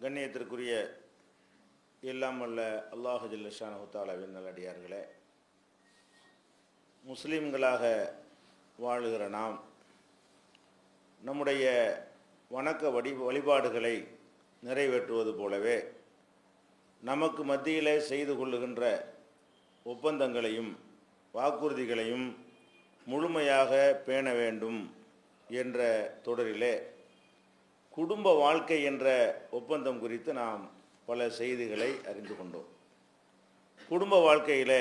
கண்ணியத்திற்குரிய எல்லாம் வல்ல அல்லாஹு ஜல்ல ஷானஹு தஆலாவின் நல்லடியார்களே, முஸ்லீம்களாக வாழுகிற நாம் நம்முடைய வணக்க வழிபாடுகளை நிறைவேற்றுவது போலவே நமக்கு மத்தியிலே செய்து கொள்ளுகின்ற ஒப்பந்தங்களையும் வாக்குறுதிகளையும் முழுமையாக பேண வேண்டும் என்ற தொடரிலே குடும்ப வாழ்க்கை என்ற ஒப்பந்தம் குறித்து நாம் பல செய்திகளை அறிந்து கொண்டோம். குடும்ப வாழ்க்கையில்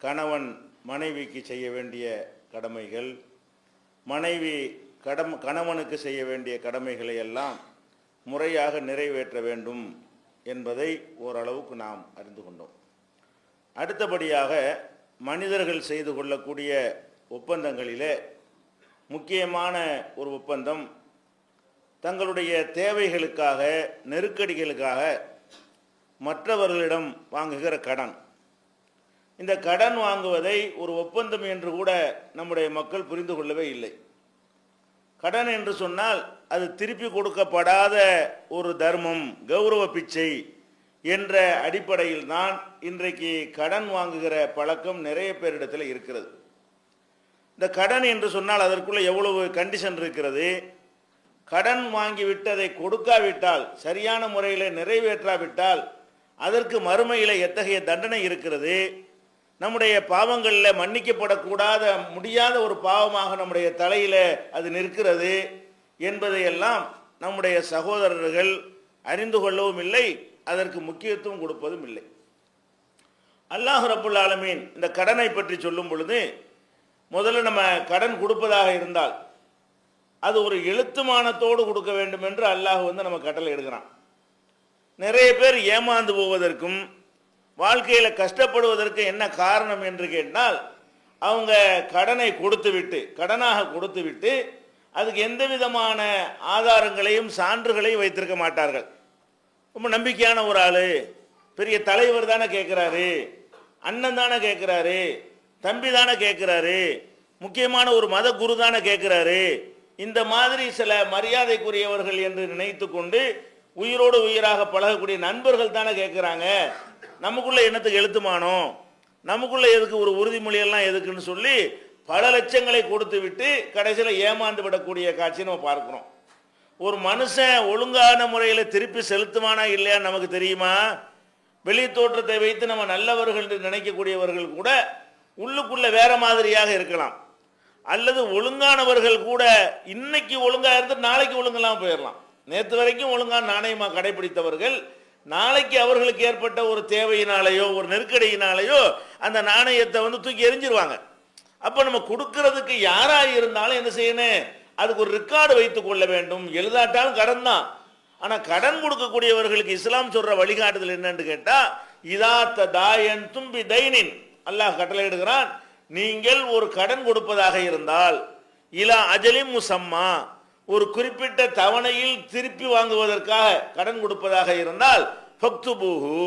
கணவன் மனைவிக்கு செய்ய வேண்டிய கடமைகள், மனைவி கணவனுக்கு செய்ய வேண்டிய கடமைகளை எல்லாம் முறையாக நிறைவேற்ற வேண்டும் என்பதை ஓரளவுக்கு நாம் அறிந்து கொண்டோம். அடுத்தபடியாக மனிதர்கள் செய்து கொள்ளக்கூடிய ஒப்பந்தங்களிலே முக்கியமான ஒரு ஒப்பந்தம் தங்களுடைய தேவைகளுக்காக, நெருக்கடிகளுக்காக மற்றவர்களிடம் வாங்குகிற கடன். இந்த கடன் வாங்குவதை ஒரு ஒப்பந்தம் என்று கூட நம்முடைய மக்கள் புரிந்து கொள்ளவே இல்லை. கடன் என்று சொன்னால் அது திருப்பி கொடுக்கப்படாத ஒரு தர்மம், கௌரவ பிச்சை என்ற அடிப்படையில் தான் இன்றைக்கு கடன் வாங்குகிற பழக்கம் நிறைய பேரிடத்தில் இருக்கிறது. இந்த கடன் என்று சொன்னால் அதற்குள்ள எவ்வளவு கண்டிஷன் இருக்கிறது. கடன் வாங்கிவிட்டு அதை கொடுக்காவிட்டால், சரியான முறையில் நிறைவேற்றாவிட்டால் அதற்கு மறுமையில் எத்தகைய தண்டனை இருக்கிறது. நம்முடைய பாவங்களில் மன்னிக்கப்படக்கூடாத முடியாத ஒரு பாவமாக நம்முடைய தலையில் அது நிற்கிறது என்பதையெல்லாம் நம்முடைய சகோதரர்கள் அறிந்து கொள்ளவும் இல்லை, அதற்கு முக்கியத்துவம் கொடுப்பதும் இல்லை. அல்லாஹ் ரப்புல் ஆலமீன் இந்த கடனை பற்றி சொல்லும் பொழுது, முதல்ல நம்ம கடன் கொடுப்பதாக இருந்தால் அது ஒரு எழுத்துமானத்தோடு கொடுக்க வேண்டும் என்று அல்லாஹ் நம்ம கட்டளை எடுக்கிறான். நிறைய பேர் ஏமாந்து போவதற்கும் வாழ்க்கையில் கஷ்டப்படுவதற்கு என்ன காரணம் என்று கேட்டால், அவங்க கடனை கடனாக கொடுத்து விட்டு அதுக்கு எந்த விதமான ஆதாரங்களையும் சான்றுகளையும் வைத்திருக்க மாட்டார்கள். ரொம்ப நம்பிக்கையான ஒரு ஆள், பெரிய தலைவர் தானே கேட்குறாரு, அண்ணன் தானே கேட்குறாரு, தம்பி தானே கேட்குறாரு, முக்கியமான ஒரு மத குரு தானே கேட்குறாரு, இந்த மாதிரி சில மரியாதைக்குரியவர்கள் என்று நினைத்து கொண்டு உயிரோடு உயிராக பழகக்கூடிய நண்பர்கள் தானே கேட்குறாங்க, நமக்குள்ள என்னத்துக்கு எழுத்துமானோ, நமக்குள்ள எதுக்கு ஒரு உறுதிமொழியெல்லாம் எதுக்குன்னு சொல்லி பல லட்சங்களை கொடுத்து விட்டு கடைசியில் ஏமாந்து விடக்கூடிய காட்சியை நம்ம பார்க்கிறோம். ஒரு மனுஷன் ஒழுங்கான முறையில் திருப்பி செலுத்துமானா இல்லையான்னு நமக்கு தெரியுமா? வெளி தோற்றத்தை வைத்து நம்ம நல்லவர்கள் என்று நினைக்கக்கூடியவர்கள் கூட உள்ளுக்குள்ள வேற மாதிரியாக இருக்கலாம். அல்லது ஒழுங்கானவர்கள் கூட இன்னைக்கு ஒழுங்கா இருந்து நாளைக்கு ஒழுங்கெல்லாம் போயிடலாம். நேற்று வரைக்கும் ஒழுங்கான நாணயமாக கடைபிடித்தவர்கள் நாளைக்கு அவர்களுக்கு ஏற்பட்ட ஒரு தேவையினாலேயோ ஒரு நெருக்கடியினாலேயோ அந்த நாணயத்தை தூக்கி எறிஞ்சிருவாங்க. அப்போ நம்ம கொடுக்கறதுக்கு யாராக இருந்தாலும் என்ன செய்யணும், அதுக்கு ஒரு ரெக்கார்டு வைத்துக் கொள்ள வேண்டும். எழுதாட்டாலும் கடன் தான். ஆனால் கடன் கொடுக்கக்கூடியவர்களுக்கு இஸ்லாம் சொல்ற வழிகாட்டுதல் என்னன்னு கேட்டால், இதாத்த தாயன் தும்பி தைனின், அல்லாஹ் கட்டளை எடுக்கிறான், நீங்கள் ஒரு கடன் கொடுப்பதாக இருந்தால் இலா அஜலிம் முசம்மா, ஒரு குறிப்பிட்ட தவணையில் திருப்பி வாங்குவதற்காக கடன் கொடுப்பதாக இருந்தால் ஃபக்துபூஹு,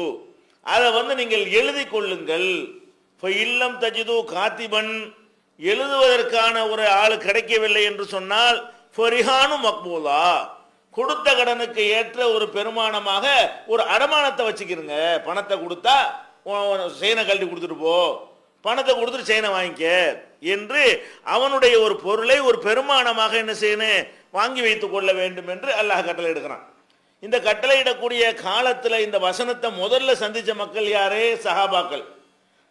அதை நீங்கள் எழுதி கொள்ளுங்கள். இல்லம் தஜிது காத்திபன், எழுதுவதற்கான ஒரு ஆள் கிடைக்கவில்லை என்று சொன்னால் ஃபரிஹானு மக்பூலா, கொடுத்த கடனுக்கு ஏற்ற ஒரு பெருமானமாக ஒரு அடமானத்தை வச்சுக்கிறங்க. பணத்தை கொடுத்தா செயினை கழட்டி கொடுத்துட்டு போ, பணத்தை கொடுத்துட்டு செயினை வாங்கிக்க என்று அவனுடைய ஒரு பொருளை ஒரு பெருமானமாக என்ன செய்யணும், வாங்கி வைத்துக் கொள்ள வேண்டும் என்று அல்லாஹ் கட்டளை எடுக்கிறான். இந்த கட்டளையிடக்கூடிய காலத்தில் இந்த வசனத்தை முதல்ல சந்திச்ச மக்கள் யாரே? சஹாபாக்கள்.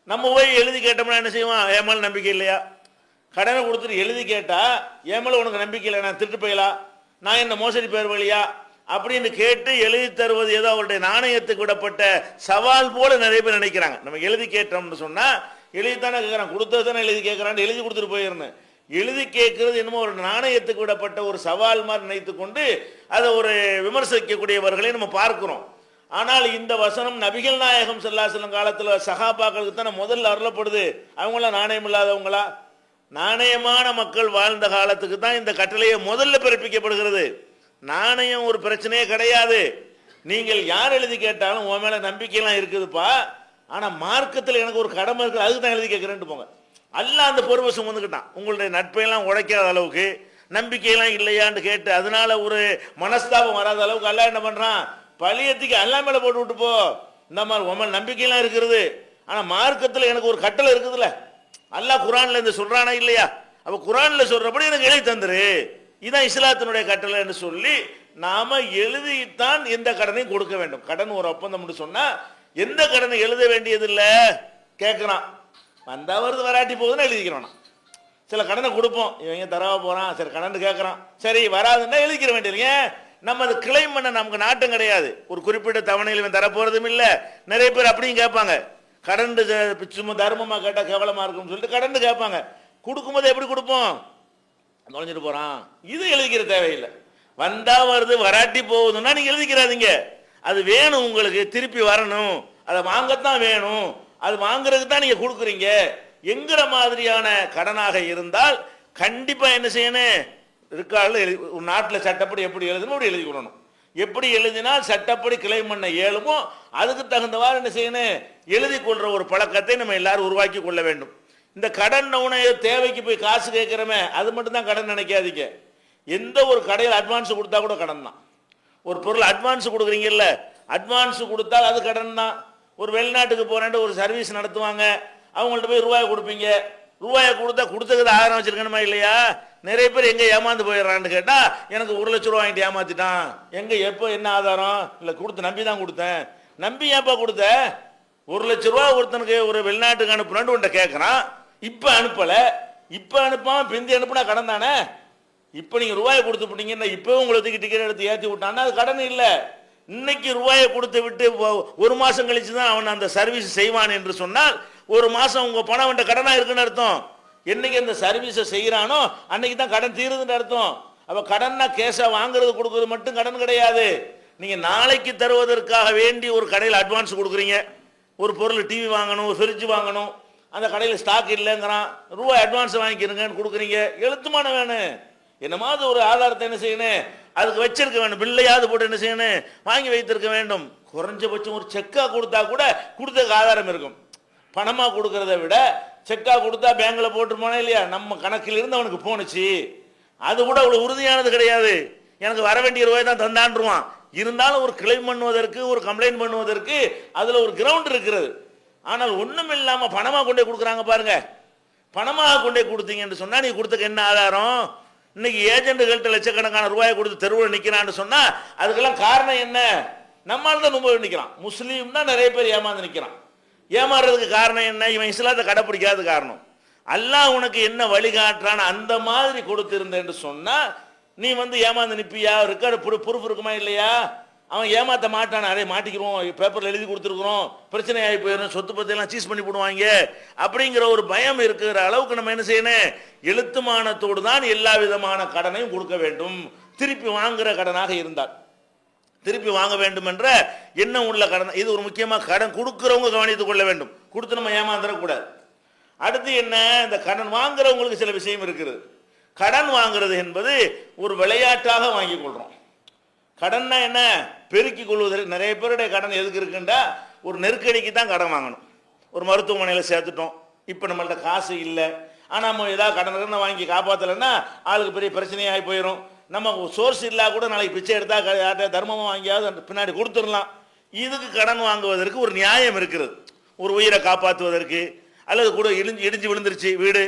நம்ம போய் எழுதி கேட்டோம்னா என்ன செய்வோம்? ஏமால் நம்பிக்கை இல்லையா? கடனை கொடுத்துட்டு எழுதி கேட்டா ஏமால உனக்கு நம்பிக்கை இல்லை, நான் திருட்டு போயலா, நான் என்ன மோசடி பேர் வழியா அப்படின்னு கேட்டு எழுதி தருவது ஏதோ அவருடைய நாணயத்துக்கு விடப்பட்ட சவால் போல நிறைய பேர் நினைக்கிறாங்க. நம்ம எழுதி கேட்டோம்னு சொன்னா எழுதித்தானே கேட்குறான், கொடுத்தது தானே எழுதி கேட்குறான்னு எழுதி கொடுத்துட்டு போயிருந்தேன். எழுதி கேட்கறது என்னமோ ஒரு நாணயத்துக்கு விடப்பட்ட ஒரு சவால் மாதிரி நினைத்து கொண்டு அதை ஒரு விமர்சிக்கக்கூடியவர்களை நம்ம பார்க்கிறோம். ஆனால் இந்த வசனம் நபிகள் நாயகம் ஸல்லல்லாஹு அலைஹி வஸல்லம் காலத்தில் சஹாபாக்களுக்கு தானே முதல்ல அருளப்படுது. அவங்களாம் நாணயம் இல்லாதவங்களா? நாணயமான மக்கள் வாழ்ந்த காலத்துக்கு தான் இந்த கட்டளையை முதல்ல பிறப்பிக்கப்படுகிறது. நாணயம் ஒரு பிரச்சனையே கிடையாது. நீங்கள் யார் எழுதி கேட்டாலும் உன் மேல நம்பிக்கையெல்லாம் இருக்குதுப்பா, ஆனால் மார்க்கத்தில் எனக்கு ஒரு கடமை இருக்குது, அதுக்கு தான் எழுதி கேட்குறேன்ட்டு போங்க. அல்லாஹ் அந்த பொறுப்பை சுமந்துக்கிட்டான். உங்களுடைய நட்பையெல்லாம் உடைக்காத அளவுக்கு, நம்பிக்கையெல்லாம் இல்லையான்னு கேட்டு அதனால ஒரு மனஸ்தாபம் வராத அளவுக்கு அல்லாஹ் என்ன பண்ணுறான், பழியத்துக்கு எல்லாம் மேலே போட்டு விட்டு போ. இந்த மாதிரி உமல் நம்பிக்கையெல்லாம் இருக்கிறது. ஆனால் மார்க்கத்தில் எனக்கு ஒரு கட்டளை இருக்குதுல்ல, அல்லாஹ் குரான்ல இந்த சொல்றானா இல்லையா? அப்போ குரான்ல சொல்றபடி எனக்கு எழுதி தந்துரு, இதுதான் இஸ்லாத்தினுடைய கட்டளை என்று சொல்லி நாம எழுதித்தான் எந்த கடனையும் கொடுக்க வேண்டும். கடன் ஒரு ஒப்பந்தம் சொன்னா எந்த கடனை எழுத வேண்டியதில்லை. கேட்கறான், வந்தா வருது வராட்டி போகுதுன்னு எழுதிக்கிறோம். சில கடனை கொடுப்போம், இவங்க தரவா போறான், சரி கடன் கேட்கறான், சரி வராதுன்னா எழுதிக்கிற வேண்டியது. ஏன்? நம்ம அது கிளைம் பண்ண நமக்கு நாட்டம் கிடையாது. ஒரு குறிப்பிட்ட தவணையில் இவன் தரப்போறதும் இல்லை. நிறைய பேர் அப்படியும் கேட்பாங்க, கடன் சும்மா தர்மமா கேட்டா கேவலமா இருக்கும்னு சொல்லிட்டு கடன் கேட்பாங்க. கொடுக்கும்போது எப்படி கொடுப்போம்? தொலைஞ்சிட்டு போறான், இது எழுதிக்கிற தேவையில்லை. வந்தா வருது வராட்டி போகுதுன்னா நீங்க எழுதிக்கிறாதீங்க. அது வேணும், உங்களுக்கு திருப்பி வரணும், அதை வாங்கத்தான் வேணும், அது வாங்குறதுக்கு தான் நீங்க கொடுக்குறீங்க என்கிற மாதிரியான கடனாக இருந்தால் கண்டிப்பா என்ன செய்யணும்? இருக்கால ஒரு நாட்டில் சட்டப்படி எப்படி எழுதணும் அப்படி எழுதி கொள்ளணும். எப்படி எழுதினால் சட்டப்படி கிளைம் பண்ண இயலுமோ அதுக்கு தகுந்தவாறு என்ன செய்யணும்? எழுதி கொள்ற ஒரு பழக்கத்தை நம்ம எல்லாரும் உருவாக்கி கொள்ள வேண்டும். இந்த கடன் தேவைக்கு போய் காசு கேட்கிறோமே அது மட்டும் தான் கடன் நினைக்காதீங்க. எந்த ஒரு கடையில் அட்வான்ஸ் கொடுத்தா கூட கடன் தான். ஒரு பொருள் அட்வான்ஸ் கொடுக்குறீங்கல்ல, அட்வான்ஸ் கொடுத்தால் அது கடன் தான். ஒரு வெளிநாட்டுக்கு போறேன்ட்டு ஒரு சர்வீஸ் நடத்துவாங்க, அவங்கள்ட்ட போய் ரூபாயை கொடுப்பீங்க. ரூபாயை கொடுத்தா கொடுத்தது ஆயிரம் வச்சிருக்கணுமா இல்லையா? நிறைய பேர் எங்க ஏமாந்து போயிடறான்னு கேட்டா, எனக்கு 1 லட்சம் ரூபாய் வாங்கிட்டு ஏமாத்திட்டான். எங்க எப்போ என்ன ஆதாரம்? இல்லை கொடுத்து நம்பி தான் கொடுத்தேன். நம்பி ஏப்பா கொடுத்த? 1 லட்சம் ரூபா ஒருத்தனுக்கு ஒரு வெளிநாட்டுக்கு அனுப்புனான்னு உன்ட்ட கேட்கறான், இப்ப அனுப்பல, இப்ப அனுப்பாம பிந்தி அனுப்புனா கடன் தானே? இப்ப நீங்க ரூபாயை கொடுத்து போட்டீங்கன்னா இப்பவே உங்களுக்கு டிக்கெட் எடுத்து ஏற்றி விட்டான்னா அது கடன் இல்லை. இன்னைக்கு ரூபாயை கொடுத்து விட்டு 1 மாசம் கழிச்சு தான் அவன் அந்த சர்வீஸ் செய்வான் என்று சொன்னால் 1 மாசம் உங்க பணம் அவன் கடனா இருக்குன்னு அர்த்தம். என்னைக்கு அந்த சர்வீஸை செய்யறானோ அன்னைக்கு தான் கடன் தீருதுன்னு அர்த்தம். அப்ப கடன்னா கேஷா வாங்குறது கொடுக்கறது மட்டும் கடன் கிடையாது. நீங்க நாளைக்கு தருவதற்காக வேண்டி ஒரு கடையில் அட்வான்ஸ் கொடுக்குறீங்க. ஒரு பொருள் டிவி வாங்கணும், ஒரு ஃப்ரிட்ஜ் வாங்கணும், அந்த கடையில் ஸ்டாக் இல்லைங்கிறான், ரூபாய் அட்வான்ஸ் வாங்கிக்கிறங்கன்னு கொடுக்குறீங்க. எழுத்துமான வேணும், என்னமாவது ஒரு ஆதாரத்தை என்ன செய்யணும்? அதுக்கு வச்சிருக்க வேண்டும். பில்லையாவது போட்டு என்ன செய்யணும்? வாங்கி வைத்திருக்க வேண்டும். குறைஞ்சபட்சம் ஒரு செக்கா கொடுத்தா கூட கொடுத்ததுக்கு ஆதாரம் இருக்கும். பணமா கொடுக்கறத விட செக்கா கொடுத்தா பேங்க்ல போட்டுருப்பானே இல்லையா, நம்ம கணக்கில் இருந்து அவனுக்கு போனுச்சு, அது கூட அவ்வளவு உறுதியானது கிடையாது. எனக்கு வர வேண்டிய ரூபாய் தான் தந்தான்றுவான். இருந்தாலும் ஒரு கிளைம் பண்ணுவதற்கு, ஒரு கம்ப்ளைண்ட் பண்ணுவதற்கு அதுல ஒரு கிரவுண்ட் இருக்கிறது. ஆனால் ஒண்ணும் இல்லாம பணமா கொண்டே கொடுக்குறாங்க பாருங்க. பணமாக கொண்டே கொடுத்தீங்கன்னு சொன்னா நீ கொடுத்தக்கு என்ன ஆதாரம்? இன்னைக்கு ஏஜென்ட்டுகள்கிட்ட லட்சக்கணக்கான ரூபாயை கொடுத்து தெருவில் நிற்கிறான்னு சொன்னா அதுக்கெல்லாம் காரணம் என்ன? நம்மால் தான் ரொம்ப நிற்கிறான். முஸ்லீம் தான் நிறைய பேர் ஏமாந்து நிற்கிறான். ஏமாறுறதுக்கு காரணம் என்ன? இவன் இஸ்லாத்தை கடைப்பிடிக்காத காரணம். அல்லாஹ் உனக்கு என்ன வழிகாட்டுறான் அந்த மாதிரி கொடுத்திருந்தேன்னு சொன்னா நீ ஏமாந்து நிற்பியா? ரெக்கார்டு ப்ரூஃப் இருக்குமா இல்லையா? அவன் ஏமாத்த மாட்டான். அதே மாட்டிக்கிறோம், பேப்பர்ல எழுதி கொடுத்துருக்குறோம், பிரச்சனை ஆகி போயிடும், சொத்து பத்தி எல்லாம் சீஸ் பண்ணி போடுவாங்க அப்படிங்கிற ஒரு பயம் இருக்கிற அளவுக்கு நம்ம என்ன செய்யணும்? எழுத்துமானத்தோடு தான் எல்லா விதமான கடனையும் கொடுக்க வேண்டும். திருப்பி வாங்குற கடனாக இருந்தால் திருப்பி வாங்க வேண்டும் என்ற எண்ணம் உள்ள கடன். இது ஒரு முக்கியமாக கடன் கொடுக்கிறவங்க கவனித்துக் கொள்ள வேண்டும். கொடுத்து நம்ம ஏமாந்துடக்கூடாது. அடுத்து என்ன? இந்த கடன் வாங்குறவங்களுக்கு சில விஷயம் இருக்குது. கடன் வாங்குறது என்பது ஒரு விளையாட்டாக வாங்கி கொள்றோம். கடன்னா என்ன? பெருக்கிக் கொள்வதற்கு. நிறைய பேருடைய கடன் எதுக்கு இருக்குண்டா ஒரு நெருக்கடிக்கு தான் கடன் வாங்கணும். ஒரு மருத்துவமனையில் சேர்த்துட்டோம், இப்போ நம்மள்ட்ட காசு இல்லை, ஆனால் நம்ம ஏதாவது கடன் வாங்கி காப்பாற்றலைன்னா ஆளுக்கு பெரிய பிரச்சனையாகி போயிடும். நம்ம சோர்ஸ் இல்லா கூட நாளைக்கு பிச்சை எடுத்தா யார்கிட்ட தர்மமாக வாங்கியாவது பின்னாடி கொடுத்துடலாம். இதுக்கு கடன் வாங்குவதற்கு ஒரு நியாயம் இருக்கிறது. ஒரு உயிரை காப்பாற்றுவதற்கு, அல்லது கூட இடிஞ்சு விழுந்துருச்சு வீடு,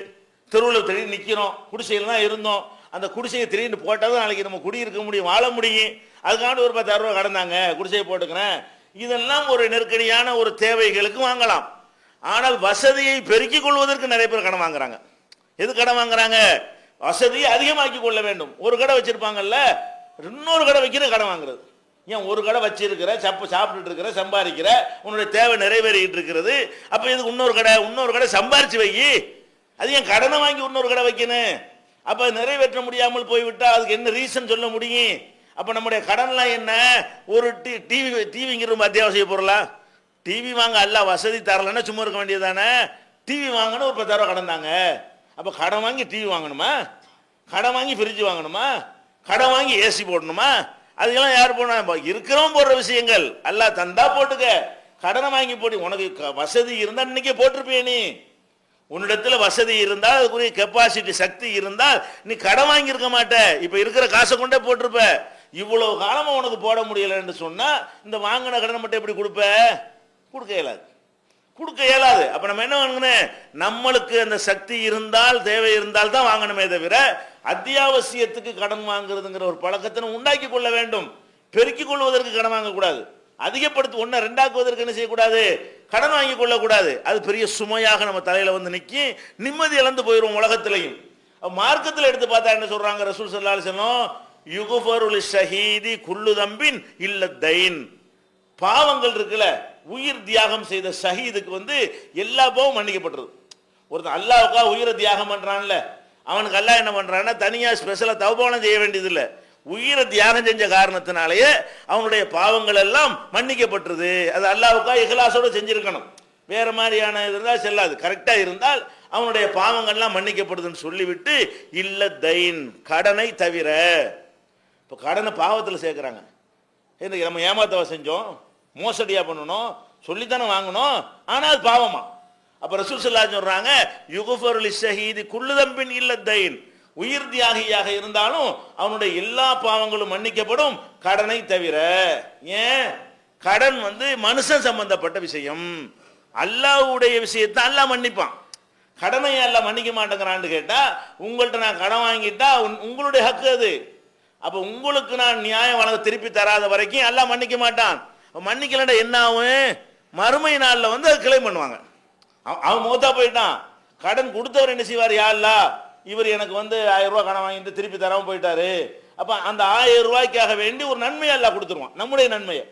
தெருவில் திடீர்னு நிற்கிறோம், குடிசையில் தான் இருந்தோம், அந்த குடிசையை திடீர்னு போட்டால் தான் நாளைக்கு நம்ம குடியிருக்க முடியும், வாழ முடியும். அதுக்காண்டி ஒரு 10,000 ரூபா கடந்தாங்க, குடிசையை போட்டுக்கிறேன். இதெல்லாம் ஒரு நெருக்கடியான ஒரு தேவைகளுக்கு வாங்கலாம். ஆனால் வசதியை பெருக்கிக் கொள்வதற்கு நிறைய பேர் கடன் வாங்குறாங்க. எது கடன் வாங்குறாங்க? வசதியை அதிகமாக்கி கொள்ள வேண்டும். ஒரு கடை வச்சிருப்பாங்கல்ல, இன்னொரு கடை வைக்கிற கடன் வாங்குறது. ஏன் ஒரு கடை வச்சிருக்கிற, சாப்பிட்டுட்டு இருக்கிற, சம்பாதிக்கிற, உன்னுடைய தேவை நிறைவேறிட்டு இருக்கிறது, அப்ப இதுக்கு இன்னொரு கடை சம்பாரிச்சு வை. அது ஏன் கடனை வாங்கி இன்னொரு கடை வைக்கணும்? அப்ப நிறைவேற்ற முடியாமல் போய்விட்டா அதுக்கு என்ன ரீசன் சொல்ல முடியும்? அப்ப நம்முடைய கடன்லாம் என்ன? ஒரு டிவிங்கிற ரொம்ப அத்தியாவசிய பொருளா? டிவி வாங்க அல்ல வசதி தரலன்னா சும்மா இருக்க வேண்டியதானே? டிவி வாங்கணும், ஒரு 10,000 ரூபா கடன் தாங்க. அப்ப கடன் வாங்கி டிவி வாங்கணுமா? கடன் வாங்கி ஃப்ரிட்ஜ் வாங்கணுமா? கடன் வாங்கி ஏசி போடணுமா? அதுக்கெல்லாம் யார் போனா? இருக்கிறவன் போடுற விஷயங்கள். அல்லாஹ் தந்தா போட்டுக்க, கடனை வாங்கி போட்டு. உனக்கு வசதி இருந்தா இன்னைக்கே போட்டிருப்பிய. நீ உன்னிடத்துல வசதி இருந்தால், அதுக்குரிய கெப்பாசிட்டி சக்தி இருந்தால் நீ கடன் வாங்கி இருக்க மாட்ட. இப்ப இருக்கிற காசை கொண்டே போட்டிருப்ப. இவ்வளவு காலமா உனக்கு போட முடியலன்னு சொன்னா இந்த வாங்கின கடனை மட்டும் எப்படி கொடுப்ப? கொடுக்க இயலாது, கொடுக்க இயலாது. அப்ப நம்ம என்ன வாங்கணும்? நம்மளுக்கு அந்த சக்தி இருந்தால், தேவை இருந்தால் தான் வாங்கணுமே தவிர அத்தியாவசியத்துக்கு கடன் வாங்குறதுங்கிற ஒரு பழக்கத்தை உண்டாக்கி கொள்ள வேண்டும். பெருக்கிக் கொள்வதற்கு கடன் வாங்கக்கூடாது. அதிகப்படுத்தி ஒன்றை ரெண்டாக்குவதற்கு என்ன செய்யக்கூடாது? கடன் வாங்கி கொள்ளக்கூடாது. அது பெரிய சுமையாக நம்ம தலையில வந்து நிற்கி நிம்மதி இழந்து போயிடும் உலகத்திலையும். மார்க்கத்தில் எடுத்து பார்த்தா என்ன சொல்றாங்க ரசூல் ஸல்லல்லாஹு அலைஹி வஸல்லம்? யுக்ஃபருல் ஷஹீதி குல்லு தம்பின் இல்ல தைன். பாவங்கள் இருக்குல்ல, உயிர் தியாகம் செய்த ஷஹீதுக்கு வந்து எல்லா பாவமும் மன்னிக்கப்பட்டது. ஒருத்தன் அல்லாஹ்வுக்காக உயிரை தியாகம் பண்றான்ல, அவனுக்கு அல்லாஹ் என்ன பண்றான்னா தனியா ஸ்பெஷலா தௌபானம் செய்ய வேண்டியதில்லை. உயிரை தியாகம் செஞ்ச காரணத்தினாலேயே அவனுடைய பாவங்கள் எல்லாம் மன்னிக்கப்பட்டது. அது அல்லாஹ்வுக்காக இஹ்லாஸோட செஞ்சிருக்கணும். வேற மாதிரியான இருந்தால் செல்லாது. கரெக்டா இருந்தால் அவனுடைய பாவங்கள்லாம் மன்னிக்கப்படுதுன்னு சொல்லிவிட்டு இல்ல தைன், கடனை தவிர. இப்போ கடனை பாவத்தில் சேர்க்கிறாங்க. நம்ம ஏமாத்தவா செஞ்சோம், மோசடியா பண்ணணும், சொல்லித்தானே வாங்கணும், ஆனால் அது பாவமா. அப்ப ரசூல் ஸல்லல்லாஹு அலைஹி சொல்றாங்க யுக்ஃபருல் ஷஹீதி குல்லு தம்பின் இல்ல தைன். உயிர் தியாகியாக இருந்தாலும் அவனுடைய எல்லா பாவங்களும் மன்னிக்கப்படும், கடனை தவிர. ஏன்? கடன் வந்து மனுஷன் சம்பந்தப்பட்ட விஷயம். அல்லாஹ்வுடைய விஷயத்தை அல்லாஹ் மன்னிப்பான். கடனை அல்லாஹ் மன்னிக்க மாட்டேங்கிறான்னு கேட்டா, உங்கள்கிட்ட நான் கடன் வாங்கிட்டா உங்களுடைய ஹக்கு அது. அப்ப உங்களுக்கு நான் நியாயம் வழங்க திருப்பி தராத வரைக்கும் அல்லாஹ் மன்னிக்க மாட்டான். மன்னிக்கலன்னா என்ன ஆகும்? மறுமை நாளில் வந்து அது கிளைம் பண்ணுவாங்க. அவன் மௌத்தா போயிட்டான், கடன் கொடுத்தவர் என்ன செய்வார்? யா அல்லாஹ், இவர் எனக்கு வந்து 1000 ரூபாய் கடன் வாங்கிட்டு திருப்பி தராம போயிட்டாரு. அப்ப அந்த 1000 ரூபாய்க்காக வேண்டி ஒரு நன்மையை அல்லாஹ் கொடுத்துருவான். நம்முடைய நன்மையை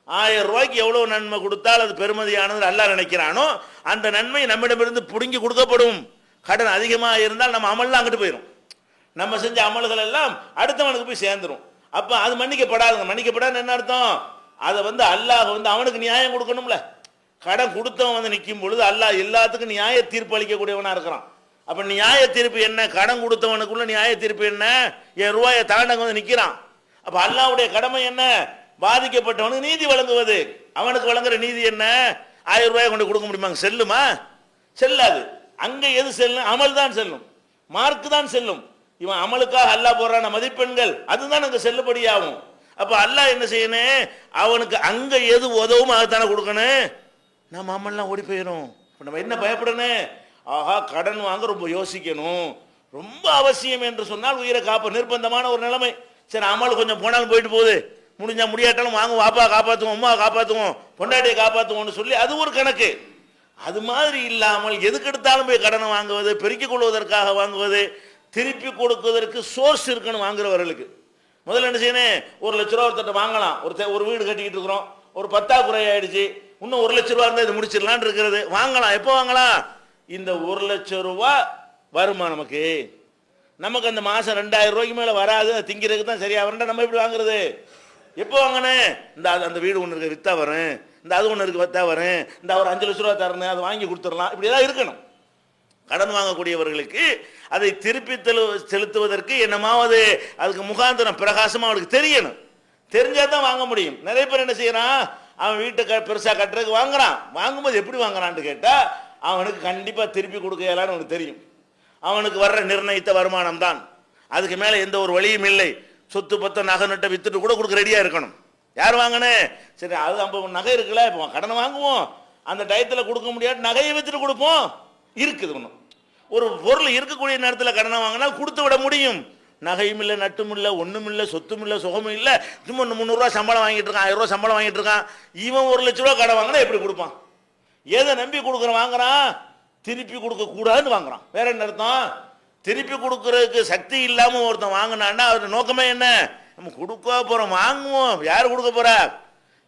1000 ரூபாய்க்கு எவ்வளவு நன்மை கொடுத்தால் அது பெருமதியானது அல்லாஹ் நினைக்கிறானோ அந்த நன்மை நம்மிடமிருந்து புடுங்கி கொடுக்கப்படும். கடன் அதிகமாக இருந்தால் நம்ம அமல்லாம் அங்கிட்டு போயிடும். நம்ம செஞ்ச அமல்கள் எல்லாம் அடுத்தவனுக்கு போய் சேர்ந்துரும். அப்ப அது மன்னிக்கப்படாதுங்க. மன்னிக்கப்படாது என்ன அர்த்தம்? அதை வந்து அல்லாஹ் வந்து அவனுக்கு நியாயம் கொடுக்கணும்ல. கடன் கொடுத்தவன் வந்து நிற்கும் பொழுது அல்லாஹ் எல்லாத்துக்கும் நியாய தீர்ப்பு அளிக்கக்கூடியவனா இருக்கிறான். அப்ப நியாய தீர்ப்பு என்ன? கடன் கொடுத்தவனுக்குள்ள நியாய தீர்ப்பு என்ன? 1000 ரூபாயை தாண்டங்க வந்து நிற்கிறான். அப்ப அல்லாஹ்வுடைய கடமை என்ன? பாதிக்கப்பட்டவனுக்கு நீதி வழங்குவது. அவனுக்கு வழங்குற நீதி என்ன? 1000 ரூபாயை கொண்டு கொடுக்க முடியுமா? செல்லுமா? செல்லாது. அங்க எது செல்லும்? அமல் தான் செல்லும், மார்க்கு தான் செல்லும். இவன் அமலுக்காக அல்லாஹ் போடுறான மதிப்பெண்கள் அதுதான் அங்க செல்லுபடியாகும். அப்ப அல்லாஹ் என்ன செய்யணும்? அவனுக்கு அங்க எது உதவும் அதுதானே கொடுக்கணும். நம்ம அமல்லாம் ஓடி போயிடும். நம்ம என்ன பயப்படணும்? ஆஹா, கடன் வாங்க ரொம்ப யோசிக்கணும், ரொம்ப அவசியம் என்று சொன்னால் உயிரை காப்ப நிர்பந்தமான ஒரு நிலைமை. சரி, அமல் கொஞ்சம் போனாலும் போயிட்டு போகுது, முடிஞ்சா முடியாட்டாலும் வாங்குவோம், வாப்பா காப்பாற்றுவோம், அம்மா காப்பாற்றுவோம், பொண்டாட்டியை காப்பாற்றுவோம்னு சொல்லி அது ஒரு கணக்கு. அது மாதிரி இல்லாமல் எதுக்கு எடுத்தாலும் போய் கடனை வாங்குவது, பெருக்கிக் கொள்வதற்காக வாங்குவது, திருப்பி கொடுக்குவதற்கு சோர்ஸ் இருக்கணும். வாங்குறவர்களுக்கு முதல்ல என்ன செய்யணும்? 1 லட்ச ரூபா ஒருத்தட்ட வாங்கலாம். ஒரு வீடு கட்டிக்கிட்டு இருக்கிறோம், ஒரு பத்தாக்குறை ஆயிடுச்சு, இன்னும் 1 லட்ச ரூபா இருந்தால் இது முடிச்சிடலான் இருக்கிறது. வாங்கலாம். எப்போ வாங்கலாம்? இந்த 1 லட்ச ரூபா வருமா நமக்கு? நமக்கு அந்த மாதம் 2000 ரூபாய்க்கு மேலே வராது, திங்கிறதுக்கு தான் சரியா வரண்டா. நம்ம எப்படி வாங்குறது? எப்போ வாங்கினேன்? இந்த அந்த வீடு ஒன்று இருக்கு வித்தா வரும், இந்த அது ஒன்று இருக்கு வித்தா வரும், இந்த ஒரு 5 லட்ச ரூபா தரணும், அதை வாங்கி கொடுத்துடலாம். இப்படிதான் இருக்கணும். கடன் வாங்கக்கூடியவர்களுக்கு அதை திருப்பி செலுத்துவதற்கு என்னமாவது அதுக்கு முகாந்திரம் பிரகாசமா அவனுக்கு தெரியணும். தெரிஞ்சா தான் வாங்க முடியும். நிறைய பேர் என்ன செய்யறான்? அவன் வீட்டை பெருசா கட்டுறதுக்கு வாங்குறான். வாங்கும்போது எப்படி வாங்குறான்னு கேட்டா அவனுக்கு கண்டிப்பா திருப்பி கொடுக்க இயலான்னு அவனுக்கு தெரியும். அவனுக்கு வர்ற நிர்ணயித்த வருமானம் தான், அதுக்கு மேல எந்த ஒரு வழியும் இல்லை. சொத்து பத்த நகை நட்டை வித்துட்டு கூட கொடுக்க ரெடியா இருக்கணும். யார் வாங்கினே? சரி, அது 50 நகை இருக்குல்ல, இப்போ கடன் வாங்குவோம், அந்த டயத்தில் கொடுக்க முடியாது, நகையை வித்துட்டு கொடுப்போம். இருக்குது ஒன்றும் ஒரு பொருள் இருக்கக்கூடிய நேரத்தில் கடனை வாங்கினா கொடுத்து விட முடியும். நகையும் இல்லை, நட்டும் இல்லை, ஒன்றும் இல்லை, சொத்தும் இல்லை, சுகமும் இல்லை. சும்மா 300 ரூபா சம்பளம் வாங்கிட்டு இருக்கான், 1000 ரூபா சம்பளம் வாங்கிட்டு இருக்கான். இவன் 1 லட்ச ரூபா கடன் வாங்கினா எப்படி கொடுப்பான்? எதை நம்பி கொடுக்குற வாங்குறான்? திருப்பி கொடுக்க கூடாதுன்னு வாங்குறான். வேற என்ன அர்த்தம்? திருப்பி கொடுக்கறதுக்கு சக்தி இல்லாம ஒருத்தன் வாங்கினான்னா அவருடைய நோக்கமே என்ன? நம்ம கொடுக்க போறோம், வாங்குவோம், யாரு கொடுக்க போறா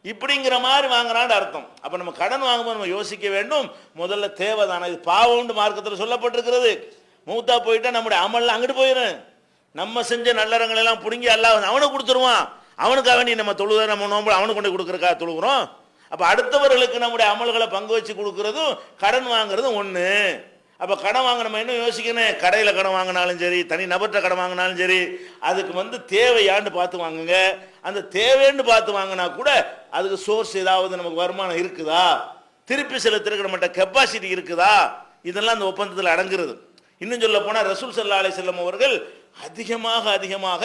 இப்படிங்கிற மாதிரி வாங்குறான்னு அர்த்தம். அப்ப நம்ம கடன் வாங்கும்போது நம்ம யோசிக்க வேண்டும், முதல்ல தேவைதானே, இது பாவம்னு மார்க்கத்தில் சொல்லப்பட்டிருக்கிறது. மூத்தா போயிட்டா நம்முடைய அமல்லாம் அங்கிட்டு போயிடும். நம்ம செஞ்ச நல்லறங்கள் எல்லாம் பிடுங்கி அல்லாஹ் அவனுக்கு கொடுத்துருவான். அவனுக்காக வேண்டி நம்ம தொழுத நம்ம நோம்பு அவனுக்கு கொண்டு கொடுக்கறதுக்காக தொழுகிறோம். அப்ப அடுத்தவர்களுக்கு நம்முடைய அமல்களை பங்கு வச்சு கொடுக்கறதும் கடன் வாங்குறதும் ஒண்ணு. அப்ப கடன் வாங்க நம்ம என்ன யோசிக்கணும்? கடையில கடன் வாங்கினாலும் சரி, தனி நபர்கிட்ட கடன் வாங்கினாலும் சரி, அதுக்கு தேவையான்னு பார்த்து வாங்குங்க. அந்த தேவைன்னு பார்த்து வாங்கினா கூட அதுக்கு சோர்ஸ் ஏதாவது நமக்கு வருமானம் இருக்குதா, திருப்பி செலுத்துறதுக்கு நம்மகிட்ட கெப்பாசிட்டி இருக்குதா, இதெல்லாம் அந்த ஒப்பந்தத்தில் அடங்குறது. இன்னும் சொல்ல போனா ரசூல் ஸல்லல்லாஹு அலைஹி வஸல்லம் அவர்கள் அதிகமாக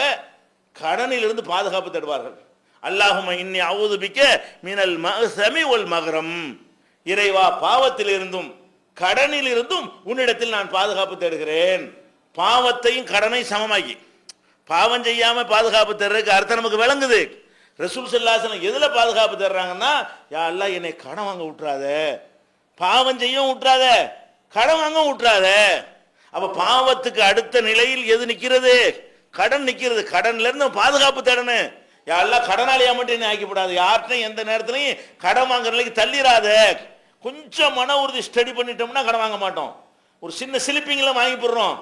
கடனிலிருந்து பாதுகாப்பு தேடுவார்கள். அல்லாஹும்ம இன்னி அஊது பிக்க மினல் மஅஸமி வல் மக்ரம், இறைவா பாவத்திலிருந்தும் கடனிலிருந்தும் உன்னிடத்தில் நான் பாதுகாப்பு தேடுகிறேன். பாவத்தையும் கடனை சமமாக்கி பாவம் செய்யாம பாதுகாப்பு தேடுறதுக்கு அர்த்தம் நமக்கு விளங்குது. ரசூல் ஸல்லல்லாஹு அலைஹி வஸல்லம் எதுல பாதுகாப்பு தேடுறாங்கன்னா, யா அல்லாஹ் என்னை கடன் வாங்க விட்டுறாத, பாவம் செய்யவும் விட்டுறாத, கடன் வாங்க விட்டுறாத. அப்ப பாவத்துக்கு அடுத்த நிலையில் எது நிக்கிறது? கடன் நிக்கிறது. கடன்ல இருந்து பாதுகாப்பு தேடணும். யா அல்லாஹ் கடனாளியா மட்டும் என்ன ஆக்கிவிடாது, யார்கிட்டையும் எந்த நேரத்திலையும் கடன் வாங்குற நிலைக்கு தள்ளிடாத. கொஞ்சம் மன உறுதி ஸ்டடி பண்ணிட்டோம்னா கடன் வாங்க மாட்டோம். ஒரு சின்ன ஸ்லிப்பிங்ல வாங்கி போடுறோம்,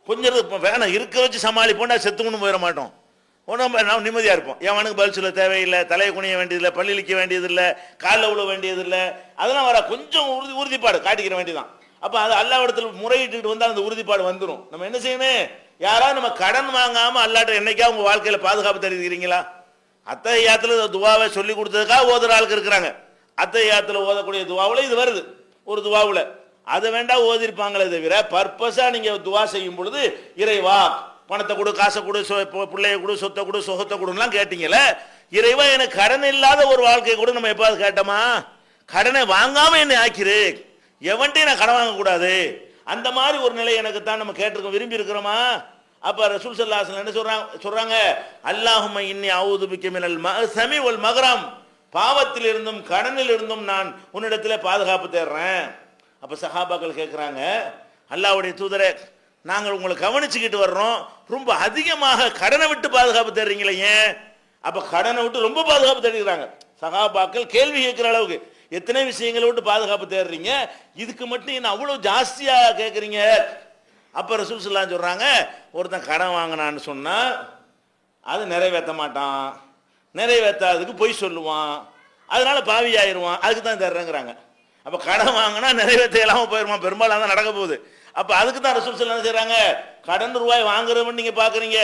கொஞ்சம் வேணாம் இருக்க வச்சு சமாளிப்போம்னா செத்துக்கணும் போயிட மாட்டோம். நாம் நிம்மதியாக இருப்போம். எவனுக்கு பதில் சொல்ல தேவையில்லை, தலையை குனிய வேண்டியதில்லை, பள்ளிக்கு வேண்டியதில்லை, காலில் விழ வேண்டியதில்லை. அதெல்லாம் வர கொஞ்சம் உறுதிப்பாடு காட்டிக்கிற வேண்டியதான். அப்போ அது அல்லாஹ்விடத்தில் முறையிட்டு வந்தால் அந்த உறுதிப்பாடு வந்துடும். நம்ம என்ன செய்யணும்? யாராவது நம்ம கடன் வாங்காமல் அல்லாட்ட என்னைக்கா உங்கள் வாழ்க்கையில் பாதுகாப்பு தெரிவிக்கிறீங்களா? அத்தஹியாத்தில் துவாவை சொல்லி கொடுத்ததுக்காக ஓதுற ஆளுக்கு இருக்கிறாங்க. அத்தஹியாத்தில் ஓதக்கூடிய துவாவில் இது வருது. ஒரு துவாவில் அதை வேண்டாம் ஓதிருப்பாங்களே தவிர பர்பஸாக நீங்கள் துவா செய்யும் பொழுது இறைவா பணத்தை கொடு, காசை கொடு, பிள்ளைய கொடு, சொத்தை கொடு, சுகத்தை கொடுலாம் கேட்டீங்களே, இறைவா எனக்கு கடன் இல்லாத ஒரு வாழ்க்கையை கூட நம்ம எப்பாவது கேட்டோமா? கடனை வாங்காம என்னை ஆக்கிரு, எவன்ட்டையும் நான் கடன் வாங்கக்கூடாது, அந்த மாதிரி ஒரு நிலை எனக்கு தான் நம்ம கேட்டிருக்கோம், விரும்பி இருக்கிறோமா? அப்ப ரசூல் ஸல்லல்லாஹு அலைஹி வஸல்லம் என்ன சொல்றாங்க? அல்லாஹும்ம இன்னி அஊது பிக்க மினல் மஅஸமி வல் மக்ரம், பாவத்தில் இருந்தும் கடனில் இருந்தும் நான் உன்னிடத்தில் பாதுகாப்பு தேடுறேன். அப்ப சஹாபாக்கள் கேட்கிறாங்க, அல்லாஹ்வுடைய தூதரே, நாங்கள் உங்களை கவனிச்சுக்கிட்டு வர்றோம், ரொம்ப அதிகமாக கடனை விட்டு பாதுகாப்பு தேடுறீங்களே ஏன்? அப்ப கடனை விட்டு ரொம்ப பாதுகாப்பு தேடுகிறாங்க. சஹாபாக்கள் கேள்வி கேட்கிற அளவுக்கு எத்தனை விஷயங்களை விட்டு பாதுகாப்பு தேடுறீங்க, இதுக்கு மட்டும் என்ன அவ்வளவு ஜாஸ்தியா கேட்குறீங்க? அப்ப ரசூல் ஸல்லல்லாஹு அலைஹி வஸல்லம் சொல்றாங்க, ஒருத்தன் கடன் வாங்கினான்னு சொன்னா அது நிறைவேற்ற மாட்டான், நிறைவேற்றாததுக்கு பொய் சொல்லுவான், அதனால பாவி ஆயிடுவான், அதுக்கு தான் தர்றேங்கிறாங்க. அப்ப கடன் வாங்கினா நிறைவேற்ற இல்லாமல் போயிடுவான், பெரும்பாலும் தான் நடக்க போகுது. அப்ப அதுக்கு தான் ரசூல் ஸல்லல்லாஹு அலைஹி வஸல்லம் செய்றாங்க, கடன் ரூபாய் வாங்குறவன் நீங்க பாக்குறீங்க,